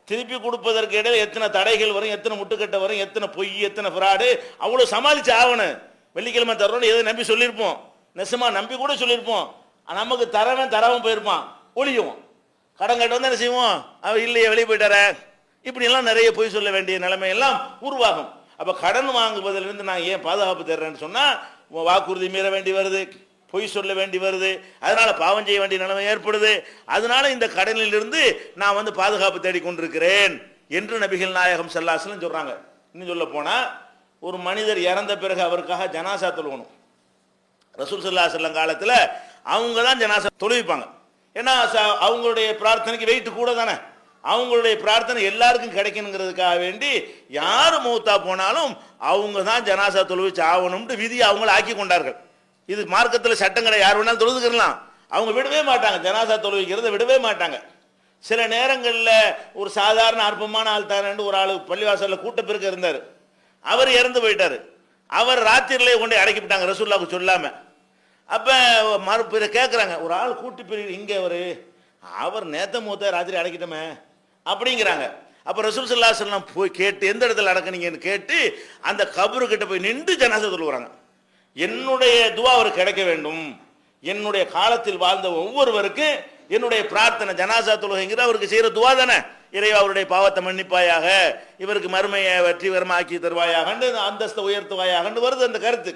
திருப்பி கொடுப்பதற்கு இடையில எத்தனை தடைகள் வரும், எத்தனை முட்டுக்கட்டை வரும், எத்தனை பொய், எத்தனை ஃப்ராடு, அவ்வளவு சமாளிச்சு ஆகணும். வெள்ளிக்கிழமை தர்றோம் எதை நம்பி சொல்லியிருப்போம், நெசமா நம்பி கூட சொல்லியிருப்போம், நமக்கு தரவன் போயிருப்பான், ஒளியும் கடன் கட்ட வந்து என்ன செய்வோம், அவன் இல்லையே வெளியே போயிட்டார, இப்படி எல்லாம் நிறைய பொய் சொல்ல வேண்டிய நிலைமை எல்லாம் உருவாகும். அப்ப கடன் வாங்குவதிலிருந்து நான் ஏன் பாதுகாப்பு தர்றேன்னு சொன்னா, வாக்குறுதி மீற வேண்டி வருது, பொய் சொல்ல வேண்டி வருது, அதனால பாவம் செய்ய வேண்டிய நிலைமை ஏற்படுது, அதனால இந்த கடனில் இருந்து நான் வந்து பாதுகாப்பு தேடிக்கொண்டிருக்கிறேன் என்று நபிகள் நாயகம் ஸல்லல்லாஹு அலைஹி வஸல்லம் சொல்றாங்க. இன்னும் சொல்ல போனா, ஒரு மனிதர் இறந்த பிறகு அவருக்காக ஜனாசா தொழுவணும். ரசூல் ஸல்லல்லாஹு அலைஹி வஸல்லம் காலத்துல அவங்க தான் ஜனாசா தொழுவிப்பாங்க. ஏன்னா அவங்களுடைய பிரார்த்தனைக்கு வெயிட் கூட தானே, அவங்களுடைய பிரார்த்தனை எல்லாருக்கும் கிடைக்கணுங்கிறதுக்காக வேண்டி யார் மௌத்தா போனாலும் அவங்க தான் ஜனாசா தொழுவிச்சு ஆகணும்னு விதியை அவங்கள ஆக்கி கொண்டார்கள். இது மார்க்கத்தில் சட்டங்களை யார் வேணாலும் தொழுதுக்கலாம், அவங்க விடவே மாட்டாங்க, ஜனாசா தொழுவிக்கிறத விடவே மாட்டாங்க. சில நேரங்களில் ஒரு சாதாரண அற்பமான ஆள் தானேன்னு ஒரு ஆள் பள்ளிவாசலில் கூட்ட பெருக்க இருந்தார், அவர் இறந்து போயிட்டார், அவர் ராத்திரிலே கொண்டு அடக்கிவிட்டாங்க ரசூலுல்லாஹ்வுக்கு சொல்லாம. அப்போ மறுபிற கேட்குறாங்க, ஒரு ஆள் கூட்டி பெரிய இங்கே அவர் நேத்த மூத்த ராத்திரி அடக்கிட்டோமே அப்படிங்கிறாங்க. அப்போ ரசூல் ஸல்லல்லாஹு அலைஹி வஸல்லம் போய் கேட்டு எந்த இடத்துல அடக்குனீங்கன்னு கேட்டு அந்த கபரு கிட்ட போய் நின்று ஜனாசா தொழுகிறாங்க. என்னுடைய துவா அவருக்கு கிடைக்க வேண்டும், என்னுடைய காலத்தில் வாழ்ந்த ஒவ்வொருவருக்கு என்னுடைய பிரார்த்தனை ஜனாசா தொழுகைங்கிற அவருக்கு செய்கிற துவா தானே, இறைவா அவருடைய பாவத்தை மன்னிப்பாயாக, இவருக்கு மறுமையை வெற்றிகரமாக்கி தருவாயாக, அந்தஸ்தை உயர்த்துவாயாக வருது அந்த கருத்து.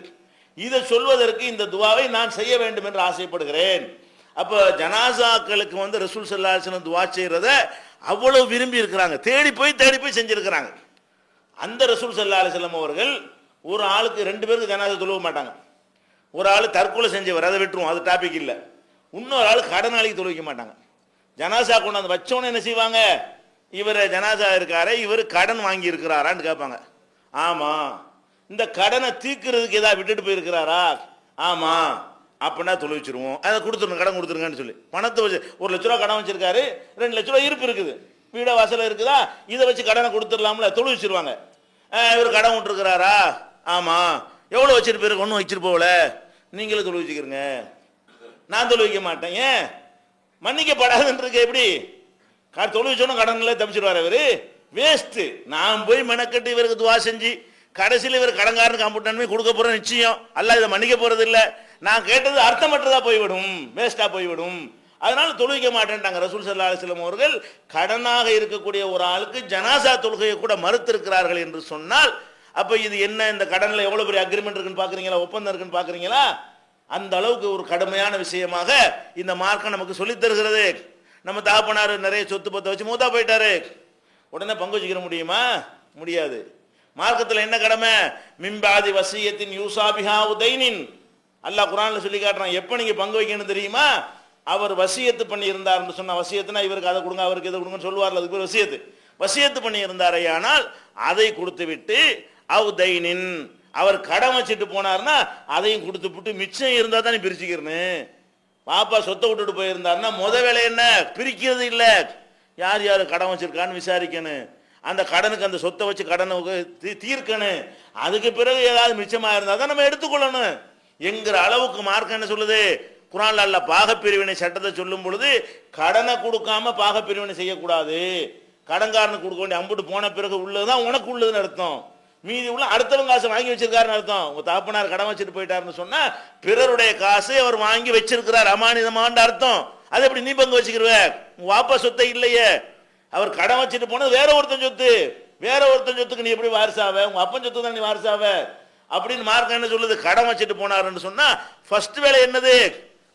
இதை சொல்வதற்கு இந்த துவாவை நான் செய்ய வேண்டும் என்று ஆசைப்படுகிறேன். அப்போ ஜனாசாக்களுக்கு வந்து ரசூல் ஸல்லல்லாஹு அலைஹி வஸல்லம் துவா செய்கிறத அவ்வளவு விரும்பி இருக்கிறாங்க, தேடி போய் செஞ்சிருக்கிறாங்க. அந்த ரசூல் ஸல்லல்லாஹு அலைஹி வஸல்லம் அவர்கள் ஒரு ஆளுக்கு 2 பேருக்கு ஜனாசா தொழுவ மாட்டாங்க. ஒரு ஆள் தற்கொலை செஞ்சவர், அதை விட்டுருவோம், அது டாபிக் இல்லை. இன்னொரு ஆள் கடனாளிக்கு தொழுவிக்க மாட்டாங்க. ஜனாசா கொண்டாந்து வச்சோன்னு என்ன செய்வாங்க, இவர் ஜனாசா இருக்காரு, இவர் கடன் வாங்கி இருக்கிறாரான்னு கேட்பாங்க. ஆமா. இந்த கடனை தீர்க்கிறதுக்கு ஏதாவது விட்டுட்டு போயிருக்கிறாரா? ஆமா. அப்படின்னா தொழுவிச்சிருவோம், அதை கொடுத்துருங்க, கடன் கொடுத்துருங்கன்னு சொல்லி பணத்தை வச்சு 1 லட்ச ரூபா கடன் வச்சிருக்காரு, 2 லட்ச ரூபா இருப்பு இருக்குது, வீட வாசல இருக்குதா, இதை வச்சு கடனை கொடுத்துடலாம்ல, தொழுவிச்சிருவாங்க. இவர் கடன் விட்டுருக்கிறாரா? ஆமா. எவ்வளோ வச்சிட்டு போயிருக்கு? ஒன்றும் வச்சிட்டு போகல, நீங்களும் தொழுவிச்சுக்கிறீங்க, நான் தொழுவிக்க மாட்டேன். ஏன்? மன்னிக்கப்படாதுன்றிருக்க. எப்படி தொழுவிச்சோன்னு கடனில் தப்பிச்சிருவார் இவர், வேஸ்ட்டு. நான் போய் மெனக்கட்டு இவருக்கு துவா செஞ்சு கடைசியில் இவர் கடங்காரனுக்கு கம்ப்யூட்டர் கொடுக்க போகிற நிச்சயம், அல்லாஹ் இதை மன்னிக்க போகிறது இல்லை, நான் கேட்டது அர்த்தமற்றதா போய்விடும், வேஸ்ட்டாக போய்விடும். அதனால தொழுவிக்க மாட்டேன்ட்டாங்க. ரசூல் ஸல்லல்லாஹு அலைஹி வஸல்லம் அவர்கள் கடனாக இருக்கக்கூடிய ஒரு ஆளுக்கு ஜனாசா தொழுகையை கூட மறுத்திருக்கிறார்கள் என்று சொன்னால், அப்ப இது என்ன, இந்த கடன்ல எவ்வளவு பெரிய அக்ரிமெண்ட் இருக்குன்னு பாக்குறீங்களா, ஒப்பந்தம் இருக்குன்னு பாக்குறீங்களா? அந்த அளவுக்கு ஒரு கடுமையான விஷயமாக இந்த மார்க்கம் நமக்கு சொல்லித் தருகிறது. நம்ம தகப்பனார் நிறைய சொத்து பத்த வச்சு மூத்தா போயிட்டாரு, உடனே பங்கு வச்சுக்கிற முடியுமா? முடியாது. மார்க்கத்தில் என்ன கடமை? மிம்பாதி வசியத்தின் யூசாபிஹா உதைனின். அல்லாஹ் குர்ஆன்ல சொல்லி காட்டுறான். எப்ப நீங்க பங்கு வைக்கணும் தெரியுமா? அவர் வசியத்து பண்ணி இருந்தார்னு சொன்ன, வசியத்துனா இவருக்கு அதை கொடுங்க அவருக்கு இதை கொடுங்கன்னு சொல்லுவார்ல, அதுக்கு பேர் வசியத்து. வசியத்து பண்ணி இருந்தாரே, ஆனால் அதை கொடுத்து விட்டு அவுதைனின், அவர் கடன் வச்சுட்டு போனார்னா அதையும் கொடுத்து விட்டு மிச்சம் இருந்தா தானே பிரிச்சுக்கிறேன்னு. பாப்பா சொத்தை விட்டுட்டு போயிருந்தாருன்னா முத வேலை என்ன? பிரிக்கிறது இல்லை, யார் யார் கடன் வச்சிருக்கான்னு விசாரிக்கணும், அந்த கடனுக்கு அந்த சொத்தை வச்சு கடனை தீர்க்கணும், அதுக்கு பிறகு ஏதாவது மிச்சமா இருந்தால் தான் நம்ம எடுத்துக்கொள்ளணும் என்கிற அளவுக்கு மார்க்கம் என்ன சொல்லுது? குர்ஆன்ல அல்லாஹ் பாகப்பிரிவினை சட்டத்தை சொல்லும் பொழுது கடனை கொடுக்காம பாகப்பிரிவினை செய்யக்கூடாது. கடன்காரனுக்கு கொடுக்க வேண்டிய அம்புட்டு போன பிறகு உள்ளதுதான் உனக்கு உள்ளதுன்னு அர்த்தம், மீதி உள்ள அடுத்தவங்க காசு வாங்கி வச்சிருக்காருன்னு அர்த்தம். உங்க தகப்பனார் கடன் வச்சுட்டு போயிட்டாருன்னு சொன்னா பிறருடைய காசை அவர் வாங்கி வச்சிருக்கிறார் அமானிதமான அர்த்தம். அது எப்படி நீ பங்கு வச்சுக்கிருவ? உங்க வாப்பா சொத்தை இல்லையே, அவர் கடன் வச்சுட்டு போனது வேற ஒருத்தன் சொத்து, வேற ஒருத்தன் சொத்துக்கு நீ எப்படி வாரிசாவ? உங்க அப்பன் சொத்து தான் நீ வாரிசாவ அப்படின்னு மார்க்கம் என்ன சொல்லுது? கடன் வச்சுட்டு போனாருன்னு சொன்னா ஃபர்ஸ்ட் வேலை என்னது?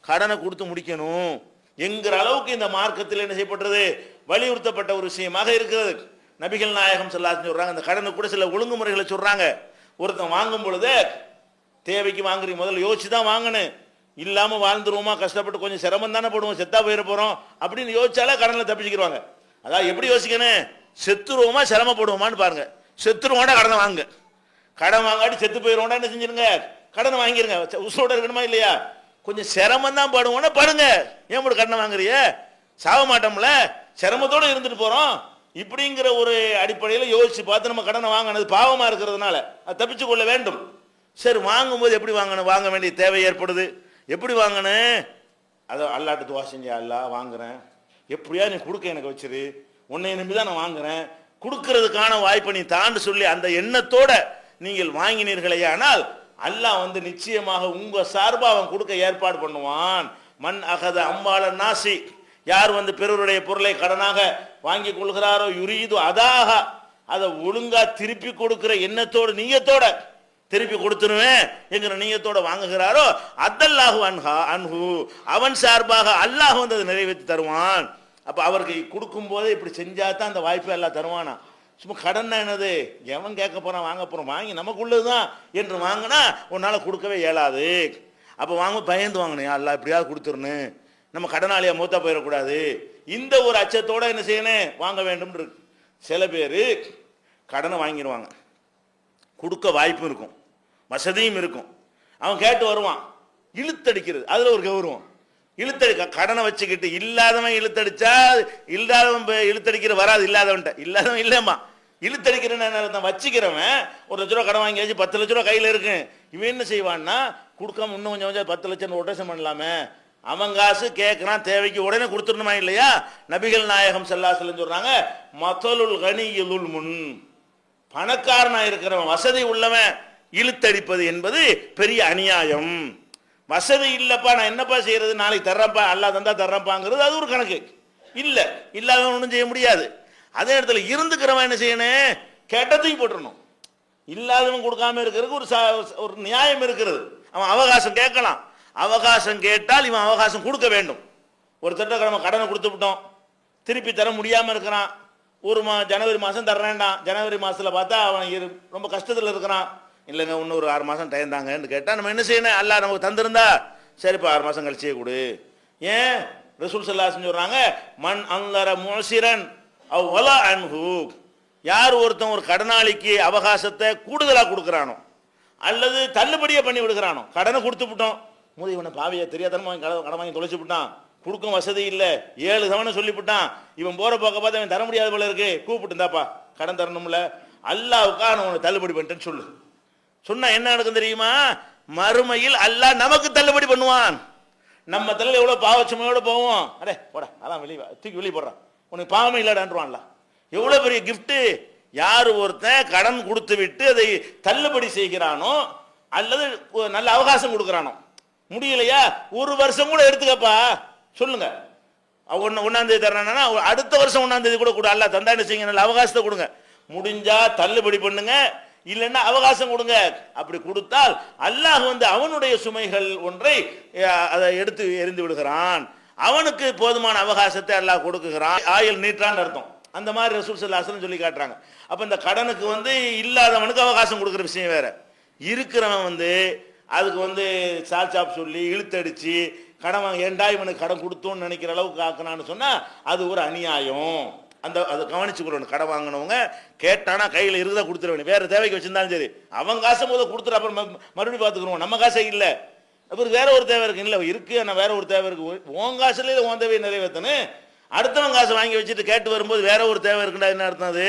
கடனை கொடுத்து முடிக்கணும் என்கிற அளவுக்கு இந்த மார்க்கத்தில் என்ன செய்யப்பட்டது? வலியுறுத்தப்பட்ட ஒரு விஷயமாக இருக்கிறது. நபிகள் நாயகம் ஸல்லல்லாஹு அலைஹி வஸல்லம் சொல்றாங்க, இந்த கடனை கூட சில ஒழுங்குமுறைகளை சொல்றாங்க. ஒருத்தன் வாங்கும் பொழுது தேவைக்கு வாங்குறீங்க, முதல்ல யோசிச்சு தான் வாங்கணும். இல்லாம வாழ்ந்துருவோமா, கஷ்டப்பட்டு கொஞ்சம் சிரமம் தானே போடுவோம், செத்தா போயிட போறோம் அப்படின்னு யோசிச்சாலே கடனில் தப்பிச்சுக்கிடுவாங்க. அதாவது எப்படி யோசிக்கணும்? செத்துருவோமா சிரமப்படுவோமான்னு பாருங்க. செத்துருவோம்னா கடனை வாங்க, கடன் வாங்காட்டி செத்து போயிடுவோம்னா என்ன செஞ்சிருங்க? கடனை வாங்கிருங்க. உசுரோட இருக்கணுமா இல்லையா? கொஞ்சம் சிரமம் தான் படுவோம்னா படுங்க, ஏன் போட்டு கடனை வாங்குறிய? சாக மாட்டோம்ல, சிரமத்தோடு இருந்துட்டு போறோம். இப்படிங்கிற ஒரு அடிப்படையில் யோசிச்சு பார்த்து நம்ம கடனை வாங்கினது பாவமா இருக்கிறதுனால அது தப்பிச்சு கொள்ள வேண்டும். சரி, வாங்கும்போது எப்படி வாங்கணும்? வாங்க வேண்டிய தேவை ஏற்படுது, எப்படி வாங்கணும்? அதை அல்லாட்ட துவா செஞ்சு, அல்லா வாங்குறேன், எப்படியா நீ கொடுக்க எனக்கு வச்சிரு, உன்னை நம்பி தான் நான் வாங்குறேன், கொடுக்கறதுக்கான வாய்ப்பை நீ தாண்டு சொல்லி அந்த எண்ணத்தோட நீங்கள் வாங்கினீர்களே, ஆனால் அல்லாஹ் நிச்சயமாக உங்க சார்பா அவன் கொடுக்க ஏற்பாடு பண்ணுவான். மன் அகத அம்பால நாசி, யார் பிறருடைய பொருளை கடனாக வாங்கி கொள்கிறாரோ, யுரீது அதாக, அதை ஒழுங்கா திருப்பி கொடுக்கிற எண்ணத்தோடு நீயத்தோட திருப்பி கொடுத்துருவேன் என்கிற நீயத்தோட வாங்குகிறாரோ, அதல்லாஹு அன்ஹா அன்ஹு, அவன் சார்பாக அல்லாஹ் அதை நிறைவேற்றி தருவான். அப்ப அவருக்கு கொடுக்கும் போதே இப்படி செஞ்சா தான் அந்த வாய்ப்பை எல்லாம் தருவானா. சும்மா கடன் என்னது, எவன் கேட்க போறான், வாங்க போறோம், வாங்கி நமக்கு உள்ளதுதான் என்று வாங்கினா உன்னால கொடுக்கவே இயலாது. அப்ப வாங்க பயந்து வாங்கணும், அல்லா எப்படியாவது கொடுத்துருன்னு, நம்ம கடனாளியா மூத்தா போயிடக்கூடாது, இந்த ஒரு அச்சத்தோட என்ன செய்யணும்? வாங்க வேண்டும் இருக்கு. சில பேர் கடனை வாங்கிடுவாங்க, கொடுக்க வாய்ப்பும் இருக்கும், வசதியும் இருக்கும், அவன் கேட்டு வருவான், இழுத்தடிக்கிறது அதுல ஒரு கௌரவம். கடனை வச்சுக்கிட்டு இல்லாதவன் இழுத்தடிச்சா, இல்லாதவன் இழுத்தடிக்கிற வராது, இல்லாதவன் இல்லம்மா, இழுத்தடிக்கிறேன்னு வச்சுக்கிறவன் 1 லட்ச ரூபா கடன் வாங்கியாச்சு, 10 லட்ச ரூபா கையில் இருக்கு, இவன் என்ன செய்வான்னா கொடுக்காம இன்னும் கொஞ்சம் கொஞ்சம் 10 லட்சம் ரொட்டேஷன் பண்ணலாமே, அவன் காசு கேட்கறான், தேவைக்கு உடனே கொடுத்துடணுமா இல்லையா? நபிகள் நாயகம் ஸல்லல்லாஹு அலைஹி வஸல்லம் சொல்றாங்க, மதலுல் கனியுல் முன், பணக்காரனா இருக்கிறவன், வசதி உள்ளவன் இழுத்தடிப்பது என்பது பெரிய அநியாயம். வசதி இல்லப்பா, நான் என்னப்பா செய்யறது, நாளைக்கு தர்றப்பா, அல்லாஹ் தந்தா தர்றப்பாங்கிறது அது ஒரு கணக்கு இல்லை, இல்லாதவன் ஒன்றும் செய்ய முடியாது. அதே இடத்துல இருந்துக்கிறவன் என்ன செய்யணும்? கேட்டதையும் போட்டுடணும். இல்லாதவன் கொடுக்காம இருக்கிறதுக்கு ஒரு நியாயம் இருக்கிறது. அவன் அவகாசம் கேட்கலாம், அவகாசம் கேட்டால் இவன் அவகாசம் கொடுக்க வேண்டும். ஒரு திட்டக்கிழமை கடனை கொடுத்து விட்டோம், திருப்பி தர முடியாம இருக்கிறான், ஒரு ஜனவரி மாதம் தர்றேன்டான், ஜனவரி மாதத்தில் பார்த்தா அவன் ரொம்ப கஷ்டத்தில் இருக்கிறான், இல்லைங்க இன்னொரு 6 மாதம் டைம் தாங்கன்னு கேட்டால் நம்ம என்ன செய்யணும்? அல்லாஹ் நமக்கு தந்திருந்தா சரிப்பா 6 மாதம் கழிச்சே கொடு. ஏன் ரசூல் ஸல்லல்லாஹு அலைஹி வஸல்லம் சொல்றாங்க, மன் அன்லர முஸிரன் அவ் வலா அன்ஹு, யார் ஒருத்தன் ஒரு கடனாளிக்கு அவகாசத்தை கூடுதலாக கொடுக்குறானோ அல்லது தள்ளுபடியை பண்ணி விடுகிறானோ, கடனை கொடுத்து விட்டோம், முதல் இவனை பாவியா தெரியாதனமா கடன் வாங்கி தொலைச்சு விட்டான், கொடுக்கும் வசதி இல்லை, 7 தவணை சொல்லிவிட்டான், இவன் போற போக்க பார்த்து அவன் தர முடியாத போல இருக்கு, கூப்பிட்டு இருந்தாப்பா கடன் தரணும்ல, அல்லாஹ்வுக்காக நான் உனக்கு தள்ளுபடி பண்ணிட்டேன்னு சொல்லு. சொன்னா என்ன நடக்கும் தெரியுமா? மறுமையில் அல்லாஹ் நமக்கு தள்ளுபடி பண்ணுவான். நம்ம தலையில் எவ்வளவு பாவச்சமையோட போவோம், அடே போட அதான் தூக்கி வெளியே போடுறான், உனக்கு பாவமே இல்லடான்றான்ல. எவ்வளவு பெரிய கிஃப்ட். யார் ஒருத்தன் கடன் கொடுத்து விட்டு அதை தள்ளுபடி செய்கிறானோ அல்லது நல்ல அவகாசம் கொடுக்கிறானோ, முடியலையா 1 வருஷம் கூட எடுத்துக்கப்பா சொல்லுங்க, ஒன்னாம் தேதி தரணும்னா அடுத்த வருஷம் 1ஆம் தேதி கூட கொடு. அல்லாஹ் தந்தா என்ன செய்யுங்க, நல்ல அவகாசத்தை கொடுங்க. முடிஞ்சா தள்ளுபடி பண்ணுங்க, இல்லைன்னா அவகாசம் கொடுங்க. அப்படி கொடுத்தால் அல்லாஹ் அவனுடைய சுமைகள் ஒன்றை அதை எடுத்து எரிந்து விடுகிறான். அவனுக்கு போதுமான அவகாசத்தை அல்லாஹ் கொடுக்குகிறான். ஆயுள் நீட்டான்னு அர்த்தம். அந்த மாதிரி ரசூல் ஸல்லல்லாஹு அலைஹி வஸல்லம் சொல்லி காட்டுறாங்க. அப்ப இந்த கடனுக்கு இல்லாதவனுக்கு அவகாசம் கொடுக்குற விஷயம் வேற. இருக்கிறவன் அதுக்கு சாப் சொல்லி இழுத்தடிச்சு கடன் வாங்க, ஏண்டா இவனுக்கு கடன் கொடுத்தோன்னு நினைக்கிற அளவுக்கு ஆக்கணான்னு சொன்னா அது ஒரு அநியாயம். அதை கவனிச்சுக்கணும். கடன் வாங்கினவங்க கேட்டானா கையில் இருக்குதா கொடுத்துருவேன். வேற தேவைக்கு வச்சிருந்தாலும் சரி, அவன் காசை போது கொடுத்துரு, அப்புறம் மறுபடியும் பார்த்துக்கிறோம். நம்ம காசை இல்லை, அப்புறம் வேற ஒரு தேவை இருக்கு. இல்லை இருக்கு, ஆனால் வேற ஒரு தேவை இருக்கு. உன் காசுல உன் தேவையை நிறைவேற்றணும். அடுத்தவன் காசை வாங்கி வச்சுட்டு கேட்டு வரும்போது வேற ஒரு தேவை இருக்குண்டா என்ன அர்த்தம்? அது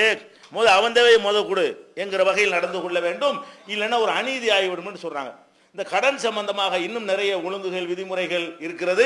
அவன் தேவையை கொடு என்கிற வகையில் நடந்து கொள்ள வேண்டும். இல்லைன்னா ஒரு அநீதி ஆகிவிடும் சொல்றாங்க. இந்த கடன் சம்பந்தமாக இன்னும் நிறைய ஒழுங்குகள் விதிமுறைகள் இருக்கிறது.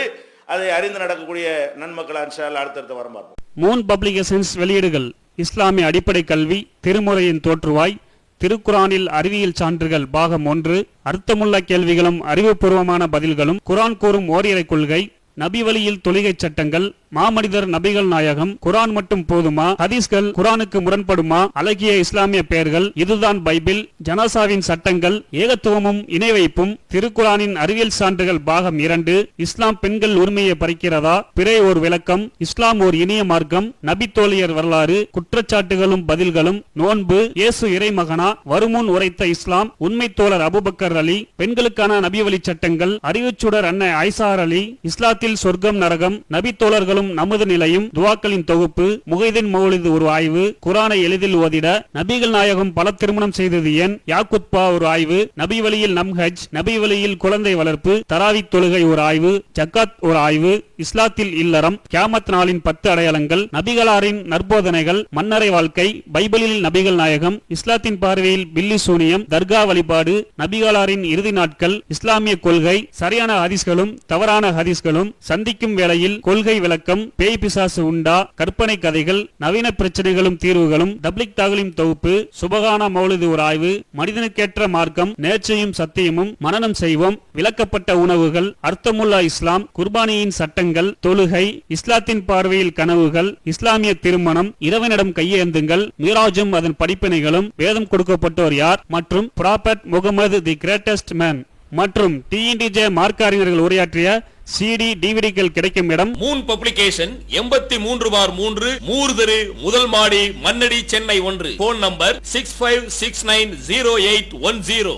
அதை அறிந்து நடக்கக்கூடிய நன்மக்கள் இன்ஷா அல்லாஹ் அடுத்தடுத்த வரம் பார்ப்போம். மூன் பப்ளிகேஷன்ஸ் வெளியீடுகள்: இஸ்லாமிய அடிப்படை கல்வி, திருமுறையின் தோற்றுவாய், திருக்குரானில் அறிவியல் சான்றுகள் பாகம் 1, அர்த்தமுள்ள கேள்விகளும் அறிவுபூர்வமான பதில்களும், குரான் கூறும் ஓரிரை கொள்கை, நபி வழியில் தொழுகை சட்டங்கள், மாமனிதர் நபிகள் நாயகம், குரான் மட்டும் போதுமா, ஹதீஸ்கள் குரானுக்கு முரண்படுமா, அழகிய இஸ்லாமிய பெயர்கள், இதுதான் பைபிள், ஜனாசாவின் சட்டங்கள், ஏகத்துவமும் இணை வைப்பும், திருக்குரானின் அறிவியல் சான்றுகள் பாகம் 2, இஸ்லாம் பெண்கள் உரிமையை பறிக்கிறதா, பிறை ஓர் விளக்கம், இஸ்லாம் ஓர் இனிய மார்க்கம், நபி தோழியர் வரலாறு, குற்றச்சாட்டுகளும் பதில்களும், நோன்பு, இயேசு இறைமகனா, வருமுன் உரைத்த இஸ்லாம், உண்மை தோழர் அபூபக்கர் அலி, பெண்களுக்கான நபி வழி சட்டங்கள், அறிவுச்சுடர் அன்னை ஐசார் அலி, இஸ்லாத்தில் சொர்க்கம் நரகம், நபி தோழர்களும் நமது நிலையும், துவாக்களின் தொகுப்பு, முகைதீன் மௌலிது ஒரு ஆய்வு, குரானை எளிதில் ஓதிட, நபிகள் நாயகம் பல திருமணம் செய்தது ஏன், யாக்குத்பா ஒரு ஆய்வு, நபி வழியில் நம்ஹஜ், நபி வழியில் குழந்தை வளர்ப்பு, தராவி தொழுகை ஒரு ஆய்வு, ஜக்காத் ஒரு ஆய்வு, இஸ்லாத்தில் இல்லறம், கியாமத் நாளின் 10 அடையாளங்கள், நபிகளாரின் நற்போதனைகள், மன்னரை வாழ்க்கை, பைபிளில் நபிகள் நாயகம், இஸ்லாத்தின் பார்வையில் பில்லி சூனியம், தர்கா வழிபாடு, நபிகளாரின் இறுதி நாட்கள், இஸ்லாமிய கொள்கை, சரியான ஹதீஸ்களும் தவறான ஹதீஸ்களும், சந்திக்கும் வேளையில் கொள்கை விளக்கம், பேய் பிசாசு உண்டா, கற்பனை கதைகள், நவீன பிரச்சனைகளும் தீர்வுகளும், தப்லிக் தாகலிம் தொகுப்பு, சுபகான மௌலிது ஒரு ஆய்வு, மனிதனுக்கேற்ற மார்க்கம், நேர்ச்சையும் சத்தியமும், மனனம் செய்வோம், விளக்கப்பட்ட உணவுகள், அர்த்தமுல்லா இஸ்லாம், குர்பானியின் சட்டங்கள், தொழுகை, இஸ்லாத்தின் பார்வையில் கனவுகள், இஸ்லாமிய திருமணம், இறைவனிடம் கையேந்துங்கள், மீராஜும் அதன் படிப்பினைகளும், வேதம் கொடுக்கப்பட்டோர் யார், மற்றும் prophet Mohammed the greatest man மற்றும் TNTJ மார்க்க அறிஞர்கள் உரையாற்றிய CD டிவிடிகள் கிடைக்கும் இடம் மூன் பப்ளிகேஷன் 83/3 மூர்தரு முதல் மாடி மண்ணடி சென்னை 1. Phone number 65690810.